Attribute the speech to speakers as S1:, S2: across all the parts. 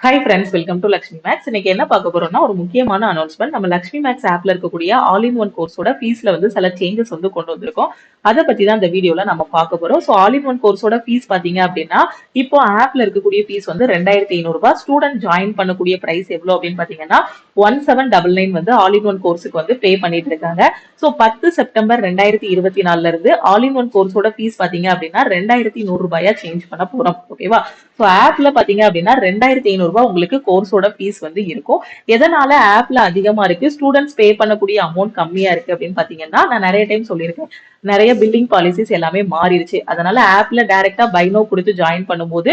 S1: Hi friends, welcome to Lakshmi Max. இன்னைக்கு என்ன பார்க்க போறோம்னா ஒரு முக்கியமான அனௌன்ஸ்மெண்ட். நம்ம லக்ஷ்மி மேக்ஸ் ஆப்ல இருக்கக்கூடிய ஆல் இன் ஒன் கோர்ஸோட ஃபீஸ்ல சில சேஞ்சஸ் கொண்டு வந்திருக்கோம். அதை பத்தி தான் இந்த வீடியோல நம்ம பார்க்க போறோம். ஸோ ஆல் இன் ஒன் கோர்ஸோட ஃபீஸ் பாத்தீங்க அப்படின்னா இப்போ ஆப்ல இருக்கக்கூடிய ஃபீஸ் 2500 ரூபாய். ஸ்டூடெண்ட் ஜாயின் பண்ணக்கூடிய பிரைஸ் எவ்வளவு அப்படின்னு பாத்தீங்கன்னா 1799 ஆல் இன் ஒன் கோர்ஸுக்கு பே பண்ணிட்டு இருக்காங்க. ஸோ 10 செப்டம்பர் 2024 இருந்து ஆல் இன் ஒன் கோர்ஸோட ஃபீஸ் பாத்தீங்க அப்படின்னா 2100 ரூபாயா சேஞ்ச் பண்ண போறோம். ஓகேவா? ஸோ ஆப்ல பாத்தீங்க அப்படின்னா 2500 ரூபாய் உங்களுக்கு கோர்ஸோட ஃபீஸ் இருக்கும். எதனால ஆப்ல அதிகமா இருக்கு, ஸ்டூடெண்ட்ஸ் பே பண்ணக்கூடிய அமௌண்ட் கம்மியா இருக்கு அப்படின்னு பாத்தீங்கன்னா, நான் நிறைய டைம் சொல்லியிருக்கேன், நிறைய பில்லிங் பாலிசிஸ் எல்லாமே மாறிடுச்சு. அதனால ஆப்ல டைரக்டா பைனோ கொடுத்து ஜாயின் பண்ணும்போது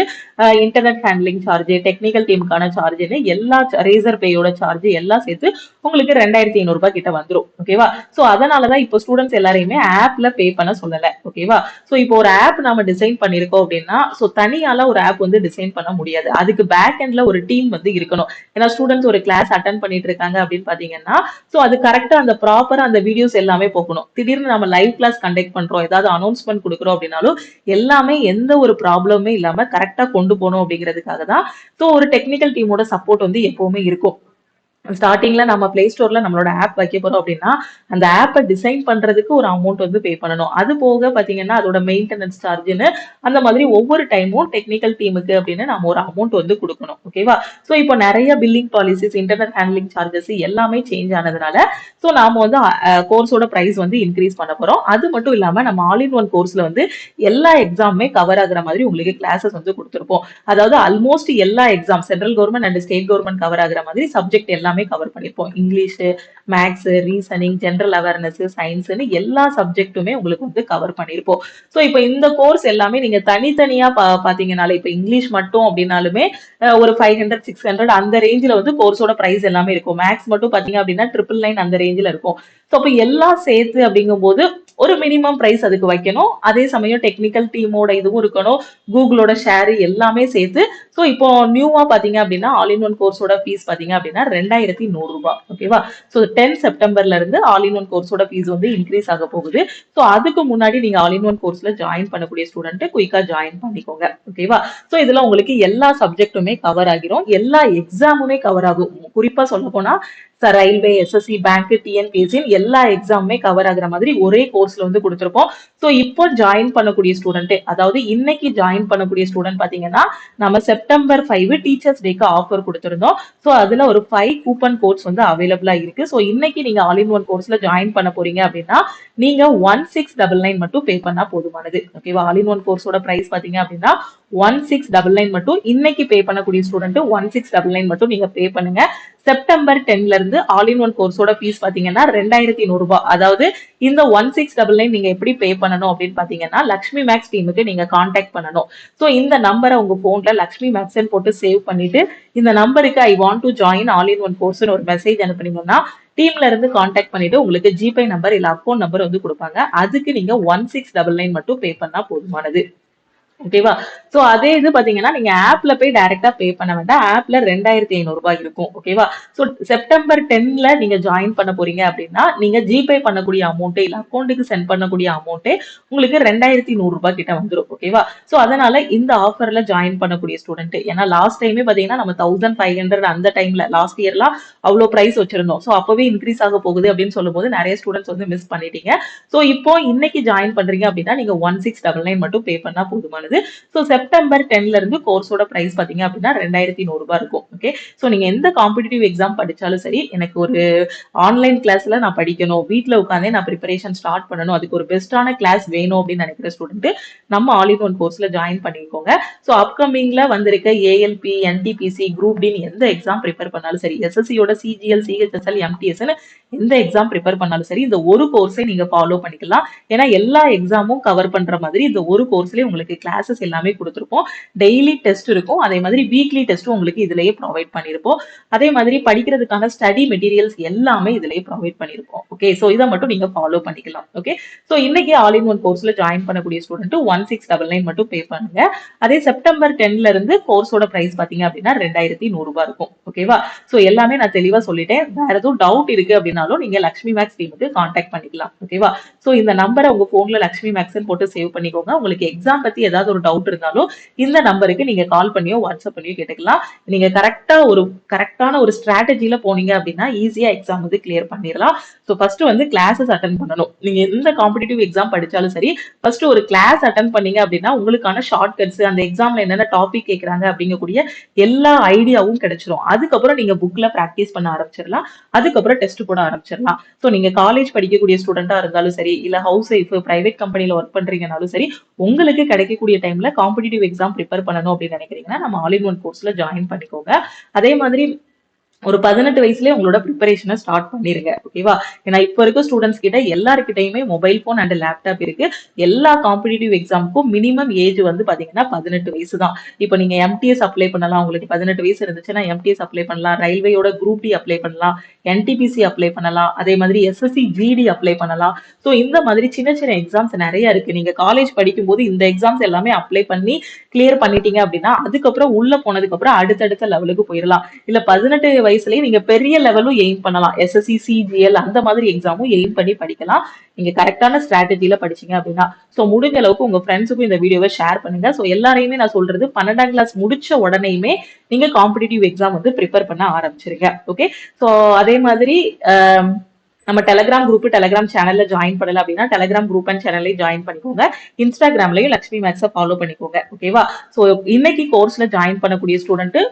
S1: இன்டர்நெட் ஹேண்ட்லிங் சார்ஜ், டெக்னிக்கல் டீமுக்கான சார்ஜ்னு எல்லா ரேசர் பேயோட சார்ஜ் எல்லாம் சேர்த்து உங்களுக்கு 2500 ரூபாய் கிட்ட வந்துடும். ஓகேவா? சோ அதனாலதான் இப்போ ஸ்டூடெண்ட்ஸ் எல்லாரையுமே ஆப்ல பே பண்ண சொல்லல. ஓகேவா? சோ இப்போ ஒரு ஆப் நாம டிசைன் பண்ணிருக்கோம் அப்படின்னா சோ தனியால ஒரு ஆப் டிசைன் பண்ண முடியாது. அதுக்கு பேக் எண்ட்ல ஒரு டீம் இருக்கணும். ஏன்னா ஸ்டூடெண்ட்ஸ் ஒரு கிளாஸ் அட்டன் பண்ணிட்டு இருக்காங்க அப்படின்னு பாத்தீங்கன்னா சோ அது கரெக்டா அந்த ப்ராப்பரா அந்த வீடியோஸ் எல்லாமே போகணும். திடீர்னு நம்ம லைவ் கிளாஸ் கண்டக்ட் பண்றோம், ஏதாவது அனௌன்ஸ்மெண்ட் கொடுக்குறோம் அப்படின்னாலும் எல்லாமே எந்த ஒரு ப்ராப்ளமே இல்லாம கரெக்டா கொண்டு போகணும் அப்படிங்கிறதுக்காக தான் சோ ஒரு டெக்னிக்கல் டீமோட சப்போர்ட் எப்பவுமே இருக்கும். ஸ்டார்டிங்ல நம்ம பிளே ஸ்டோர்ல நம்மளோட ஆப் வைக்க போறோம் அப்படின்னா அந்த ஆப்பை டிசைன் பண்றதுக்கு ஒரு அமௌண்ட் பே பண்ணணும். அது போக பாத்தீங்கன்னா அதோட மெயின்டெனன்ஸ் சார்ஜ்னு அந்த மாதிரி ஒவ்வொரு டைமும் டெக்னிக்கல் டீமுக்கு அப்படின்னு நம்ம ஒரு அமௌண்ட் கொடுக்கணும். ஓகேவா? சோ இப்போ நிறைய billing policies, internet handling charges எல்லாமே சேஞ்ச் ஆனதுனால சோ நாம கோர்ஸோட பிரைஸ் இன்க்ரீஸ் பண்ண போறோம். அது மட்டும் இல்லாம நம்ம ஆல் இன் ஒன் கோர்ஸ்ல எல்லா எக்ஸாமுமே கவர் ஆகுற மாதிரி உங்களுக்கு கிளாஸஸ் கொடுத்திருப்போம். அதாவது ஆல்மோஸ்ட் எல்லா exam central government and state government cover ஆகுற மாதிரி சப்ஜெக்ட் எல்லாமே கவர் பண்ணிருப்போம். English, maths, reasoning, general awareness, சயின்ஸ்னு எல்லா சப்ஜெக்ட்டுமே உங்களுக்கு கவர் பண்ணிருப்போம். சோ இப்போ இந்த கோர்ஸ் எல்லாமே நீங்க தனித்தனியா பாத்தீங்கன்னாலே இப்ப இங்கிலீஷ் மட்டும் அப்படின்னாலுமே ஒரு 500 600 அந்த ரேஞ்சில கோர்ஸோட பிரைஸ் எல்லாமே இருக்கும். மேக்ஸ் மட்டும் பாத்தீங்க அப்படின்னா 999 அந்த ரேஞ்சில இருக்கும். சோ அப்ப எல்லாம் சேர்த்து அப்படிங்கும் போது ஒரு மினிமம் பிரைஸ் அதுக்கு வைக்கணும். அதே சமயம் டெக்னிக்கல் டீமோட இதுவும் இருக்கணும், கூகுளோட ஷேர் எல்லாமே சேர்த்து சோ இப்போ நியூவா பாத்தீங்க அப்படின்னா ஆல் இன் ஒன் கோர்ஸோட ஃபீஸ் பாத்தீங்க அப்படின்னா 2100 ரூபாய். ஓகேவா? சோ 10 செப்டம்பர்ல இருந்து ஆல் இன் ஒன் கோர்ஸோட ஃபீஸ் இன்க்ரீஸ் ஆக போகுது. சோ அதுக்கு முன்னாடி நீங்க ஆல் இன் ஒன் கோர்ஸ்ல ஜாயின் பண்ணக்கூடிய ஸ்டூடெண்ட் குயிக்கா ஜாயின் பண்ணிக்கோங்க. ஓகேவா? சோ இதுல உங்களுக்கு எல்லா சப்ஜெக்ட்டுமே கவர் ஆகிரும், எல்லா எக்ஸாமுமே கவர் ஆகும். குறிப்பா சொல்ல போனா ரயில்வே, எஸ்எஸ்சி, பேங்க், டிஎன்பிஎஸ்சி எல்லா எக்ஸாமுமே கவர் ஆகுற மாதிரி ஒரே கோர்ஸ்ல கொடுத்திருப்போம். சோ இப்போ ஜாயின் பண்ணக்கூடிய ஸ்டூடெண்ட், அதாவது இன்னைக்கு ஜாயின் பண்ணக்கூடிய ஸ்டூடெண்ட் பாத்தீங்கன்னா நம்ம செப்டம்பர் 5 டீச்சர்ஸ் டேக்கு ஆஃபர் கொடுத்திருந்தோம். சோ அதுல ஒரு 5 கூப்பன் கோட்ஸ் அவைலபிளா இருக்கு. சோ இன்னைக்கு நீங்க ஆல் இன் ஒன் கோர்ஸ்ல ஜாயின் பண்ண போறீங்க அப்படின்னா நீங்க 1699 மட்டும் பே பண்ணா போதுமானது. ஓகேவா? ஆல் இன் ஒன் கோர்ஸோட பிரைஸ் பாத்தீங்க அப்படின்னா 1699 மட்டும். இன்னைக்கு பே பண்ணக்கூடிய ஸ்டூடெண்ட் 1699 மட்டும் நீங்க பே பண்ணுங்க. செப்டம்பர் 10ல இருந்து ஆல் இன் ஒன் கோர்ஸோட ஃபீஸ் பாத்தீங்கன்னா 2100 ரூபாய். அதாவது இந்த 1699 நீங்க எப்படி பே பண்ணணும் அப்படின்னு பாத்தீங்கன்னா லக்ஷ்மி மேக்ஸ் டீமுக்கு நீங்க கான்டாக்ட் பண்ணணும். சோ இந்த நம்பரை உங்க போன்ல லக்ஷ்மி மேக்ஸ் போட்டு சேவ் பண்ணிட்டு இந்த நம்பருக்கு I want to join all in one course ஒரு மெசேஜ் அனுப்புனீங்கன்னா டீம்ல இருந்து கான்டாக்ட் பண்ணிட்டு உங்களுக்கு ஜிபே நம்பர் இல்ல அக்கௌண்ட் நம்பர் கொடுப்பாங்க. அதுக்கு நீங்க 1699 மட்டும் பே பண்ணா போதுமானது. ஓகேவா? சோ அதே இது பாத்தீங்கன்னா நீங்க ஆப்ல போய் டைரக்டா பே பண்ண வேண்டாம். ஆப்ல 2500 ரூபாய் இருக்கும். ஓகேவா? சோ செப்டம்பர் 10ல நீங்க ஜாயின் பண்ண போறீங்க அப்படின்னா நீங்க ஜிபே பண்ணக்கூடிய அமௌண்ட் இல்ல அக்கௌண்ட்டுக்கு சென்ட் பண்ணக்கூடிய அமௌண்ட் உங்களுக்கு 2100 ரூபாய் கிட்ட வந்துடும். ஓகேவா? சோ அதனால இந்த ஆஃபர்ல ஜாயின் பண்ணக்கூடிய ஸ்டூடெண்ட், ஏன்னா லாஸ்ட் டைமே பாத்தீங்கன்னா நம்ம 1500 அந்த டைம்ல லாஸ்ட் இயர்லாம் அவ்வளவு பிரைஸ் வச்சிருந்தோம். சோ அப்பவே இன்க்ரீஸ் ஆக போகுது அப்படின்னு சொல்லும் போது நிறைய ஸ்டூடெண்ட்ஸ் மிஸ் பண்ணிட்டீங்க. சோ இப்போ இன்னைக்கு ஜாயின் பண்றீங்க அப்படின்னா நீங்க 1699 மட்டும் பே பண்ணா போதுமானது. சோ செப்டம்பர் 10ல இருந்து கோர்ஸோட பிரைஸ் பாத்தீங்க அப்படின்னா 2100 ரூபாய் இருக்கும். ஓகே? சோ நீங்க எந்த காம்படிட்டிவ் எக்ஸாம் படிச்சாலும் சரி, எனக்கு ஒரு ஆன்லைன் கிளாஸ்ல நான் படிக்கணும், வீட்ல உட்கார்ந்தே நான் ப்ரிப்பரேஷன் ஸ்டார்ட் பண்ணணும், அதுக்கு ஒரு பெஸ்டான கிளாஸ் வேணும் அப்படின்னு நினைக்கிற ஸ்டூடெண்ட் நம்ம ஆல் இன் ஒன் கோர்ஸ்ல ஜாயின் பண்ணிக்கோங்க. சோ அப்கமிங்ல வந்திருக்க ஏஎல்பி, என்டிபிசி, குரூப் டி எந்த எக்ஸாம் ப்ரிப்பேர் பண்ணாலும் சரி, எஸ்எஸ்சியோட சிஜிஎல், சிஹெச்எஸ்எல், எம்டிஎஸ்னு எந்த எக்ஸாம் ப்ரிப்பேர் பண்ணாலும் சரி இந்த ஒரு கோர்ஸை நீங்க ஃபாலோ பண்ணிக்கலாம். ஏன்னா எல்லா எக்ஸாமும் கவர் பண்ற மாதிரி இந்த ஒரு கோர்ஸ்லயே உங்களுக்கு கிளாஸஸ் எல்லாமே கொடுத்திருப்போம். டெய்லி டெஸ்ட் இருக்கும், அதே மாதிரி வீக்லி டெஸ்ட்டும் உங்களுக்கு இதுலயே ப்ரொவைட் பண்ணிருப்போம். அதே மாதிரி படிக்கிறதுக்கான ஸ்டடி மெட்டீரியல்ஸ் எல்லாமே இதுலயே ப்ரொவைட் பண்ணிருப்போம். ஓகே? சோ இதை மட்டும் நீங்க ஃபாலோ பண்ணிக்கலாம். ஓகே? சோ இன்னைக்கு ஆல் இன் ஒன் கோர்ஸ்ல ஜாயின் பண்ணக்கூடிய ஸ்டூடெண்ட் 1699 மட்டும் பே பண்ணுங்க. அதே செப்டம்பர் 10ல இருந்து கோர்ஸோட பிரைஸ் பாத்தீங்க அப்படின்னா 2100 ரூபாய் இருக்கும். ஓகேவா? சோ எல்லாமே நான் தெளிவா சொல்லிட்டேன். வேற எதுவும் டவுட் இருக்கு அப்படின்னாலும் நீங்க லக்ஷ்மி மேக்ஸ் டீமுக்கு கான்டாக்ட் பண்ணிக்கலாம். ஓகேவா? சோ இந்த நம்பரை உங்க போன்ல லக்ஷ்மி மேக்ஸ் போட்டு சேவ் பண்ணிக்கோங்க. உங்களுக்கு எக்ஸாம் பத்தி ஏதாவது ஏதாவது ஒரு டவுட் இருந்தாலும் இந்த நம்பருக்கு நீங்க கால் பண்ணியோ வாட்ஸ்அப் பண்ணியோ கேட்டுக்கலாம். நீங்க கரெக்டான ஒரு ஸ்ட்ராட்டஜில போனீங்க அப்படின்னா ஈஸியா எக்ஸாம் வந்து கிளியர் பண்ணிடலாம். ஸோ ஃபர்ஸ்ட் வந்து கிளாஸஸ் அட்டன் பண்ணணும். நீங்க எந்த காம்படிட்டிவ் எக்ஸாம் படிச்சாலும் சரி, ஃபர்ஸ்ட் ஒரு கிளாஸ் அட்டன் பண்ணீங்க அப்படின்னா உங்களுக்கான ஷார்ட் கட்ஸ், அந்த எக்ஸாம்ல என்னென்ன டாபிக் கேட்கறாங்க அப்படிங்கக்கூடிய எல்லா ஐடியாவும் கிடைச்சிரும். அதுக்கப்புறம் நீங்க புக்ல பிராக்டிஸ் பண்ண ஆரம்பிச்சிடலாம். அதுக்கப்புறம் டெஸ்ட் போட ஆரம்பிச்சிடலாம். ஸோ நீங்க காலேஜ் படிக்கக்கூடிய ஸ்டூடெண்டா இருந்தாலும் சரி, இல்ல ஹவுஸ் ஒய்ஃப் பிரைவேட் கம்பெனில ஒர்க் பண்றீங்கனாலும் சரி, உங்களுக்கு கிடைக்கக்கூடிய டைம்ல காம்படிட்டிவ் எக்ஸாம் ப்ரிப்பேர் பண்ணணும் அப்படின்னு நினைக்கிறீங்கன்னா நம்ம ஆல் இன் ஒன் கோர்ஸ்ல ஜாயின் பண்ணிக்கோங்க. அதே மாதிரி ஒரு 18 வயசுலயே உங்களோட ப்ரிப்பரேஷனை ஸ்டார்ட் பண்ணிருங்க. ஓகேவா? ஏன்னா இப்ப இருக்க ஸ்டூடெண்ட்ஸ் கிட்ட எல்லாருக்கிட்டையுமே மொபைல் போன் அண்ட் லேப்டாப் இருக்கு. எல்லா காம்படிட்டிவ் எக்ஸாமுக்கும் மினிமம் ஏஜ் வந்து பாத்தீங்கன்னா 18 வயசு தான். இப்போ நீங்க எம்டிஎஸ் அப்ளை பண்ணலாம். உங்களுக்கு 18 வயசு இருந்துச்சுன்னா எம்டிஎஸ் அப்ளை பண்ணலாம். ரயில்வேயோட குரூப் டி அப்ளை பண்ணலாம். என்டிபிசி அப்ளை பண்ணலாம். அதே மாதிரி எஸ்எஸ்சி ஜிடி அப்ளை பண்ணலாம். ஸோ இந்த மாதிரி சின்ன சின்ன எக்ஸாம்ஸ் நிறைய இருக்கு. நீங்க காலேஜ் படிக்கும் போது இந்த எக்ஸாம்ஸ் எல்லாமே அப்ளை பண்ணி கிளியர் பண்ணிட்டீங்க அப்படின்னா அதுக்கப்புறம் உள்ள போனதுக்கு அப்புறம் அடுத்தடுத்த லெவலுக்கு போயிடலாம். இல்ல 18 வயசுலயே நீங்க பெரிய லெவலும் எய்ம் பண்ணலாம். எஸ்எஸ்சி சிஜிஎல் அந்த மாதிரி எக்ஸாமும் எய்ம் பண்ணி படிக்கலாம். நீங்க கரெக்டான ஸ்ட்ராட்டஜில படிச்சீங்க அப்படின்னா. சோ முடிஞ்ச அளவுக்கு உங்க ஃப்ரெண்ட்ஸுக்கும் இந்த வீடியோவை ஷேர் பண்ணுங்க. சோ எல்லாரையுமே நான் சொல்றது 12ஆம் கிளாஸ் முடிச்ச உடனேயுமே நீங்க காம்படிட்டிவ் எக்ஸாம் வந்து ப்ரிப்பேர் பண்ண ஆரம்பிச்சிருங்க. ஓகே. சோ அதே மாதிரி நம்ம டெலிகிராம் குரூப் டெலிகிராம் சேனல்ல ஜாயின் பண்ணல அப்படின்னா டெலிகிராம் குரூப் அண்ட் சேனல்லையும் ஜாயின் பண்ணிக்கோங்க. இன்ஸ்டாகிராம்லயும் லக்ஷ்மி மேக்ஸை ஃபாலோ பண்ணிக்கோங்க. ஓகேவா? சோ இன்னைக்கு கோர்ஸ்ல ஜாயின் பண்ணக்கூடிய ஸ்டூடெண்ட்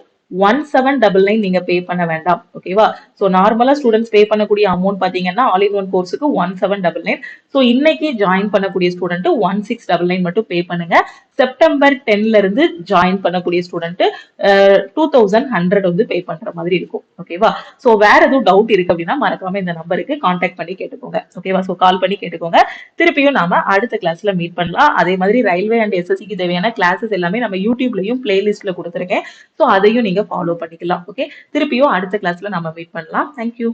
S1: 1799 நீங்க பே பண்ண வேண்டாம். ஓகேவா? சோ நார்மலா ஸ்டூடெண்ட்ஸ் பே பண்ணக்கூடிய அமௌண்ட் பாத்தீங்கன்னா ஆல் இன் ஒன் கோர்ஸுக்கு 1799. சோ இன்னைக்கு ஜாயின் பண்ணக்கூடிய ஸ்டூடெண்ட் 1699 மட்டும் பே பண்ணுங்க. செப்டம்பர் 10ல இருந்து ஜாயின் பண்ணக்கூடிய ஸ்டூடெண்ட் 2100 வந்து பே பண்ற மாதிரி இருக்கும். ஓகேவா? சோ வேற எதுவும் டவுட் இருக்கு அப்படின்னா மறக்காம இந்த நம்பருக்கு கான்டாக்ட் பண்ணி கேட்டுக்கோங்க. ஓகேவா? சோ கால் பண்ணி கேட்டுக்கோங்க. திருப்பியும் நாம அடுத்த கிளாஸ்ல மீட் பண்ணலாம். அதே மாதிரி ரயில்வே அண்ட் எஸ்எஸ்சிக்கு தேவையான கிளாஸஸ் எல்லாமே நம்ம யூடியூப்லயும் பிளேலிஸ்ட்ல கொடுத்துருக்கேன். சோ அதையும் நீங்க ஃபாலோ பண்ணிக்கலாம். ஓகே. திருப்பியும் அடுத்த கிளாஸ்ல நம்ம மீட் பண்ணலாம். தேங்க்யூ.